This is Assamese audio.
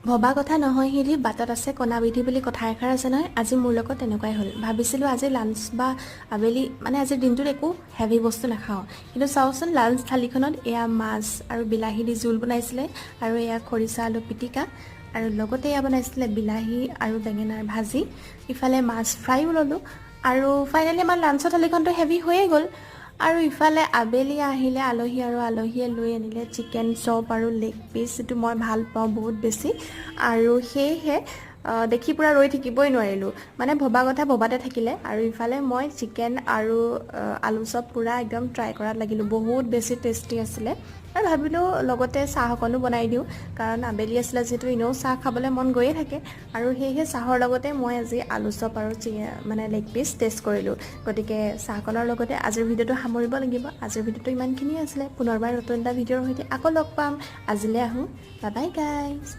ভবা কথা নহয় সিলি বাটত আছে কণাবিধি বুলি কথা এষাৰ আছে নহয় আজি মোৰ লগত তেনেকুৱাই হ'ল ভাবিছিলোঁ আজি লাঞ্চ বা আবেলি মানে আজিৰ দিনটোত একো হেভি বস্তু নাখাওঁ কিন্তু চাওচোন লাঞ্চ থালিখনত এয়া মাছ আৰু বিলাহী দি জোল বনাইছিলে আৰু এয়া খৰিচা আলু পিটিকা আৰু লগতে এয়া বনাইছিলে বিলাহী আৰু বেঙেনাৰ ভাজি ইফালে মাছ ফ্ৰাইও ল'লোঁ আৰু ফাইনেলি আমাৰ লাঞ্চৰ থালিখনটো হেভি হৈয়ে গ'ল আৰু ইফালে আবেলি আহিলে আলহী আৰু আলহীয়ে লৈ আনিলে চিকেন চপ আৰু লেগ পিচ যিটো মই ভাল পাওঁ বহুত বেছি আৰু সেয়েহে দেখি পুৰা ৰৈ থাকিবই নোৱাৰিলোঁ মানে ভবা কথা ভবাতে থাকিলে আৰু ইফালে মই চিকেন আৰু আলু চপ পুৰা একদম ট্ৰাই কৰাত লাগিলোঁ বহুত বেছি টেষ্টি আছিলে আৰু ভাবিলোঁ লগতে চাহ অকণো বনাই দিওঁ কাৰণ আবেলি আছিলে যিহেতু এনেও চাহ খাবলৈ মন গৈয়ে থাকে আৰু সেয়েহে চাহৰ লগতে মই আজি আলু চপ আৰু মানে লেগ পিচ টেষ্ট কৰিলোঁ গতিকে চাহকণৰ লগতে আজিৰ ভিডিঅ'টো সামৰিব লাগিব আজিৰ ভিডিঅ'টো ইমানখিনিয়ে আছিলে পুনৰবাৰ নতুন এটা ভিডিঅ'ৰ সৈতে আকৌ লগ পাম আজিলৈ আহোঁ বাই বাই গাইজ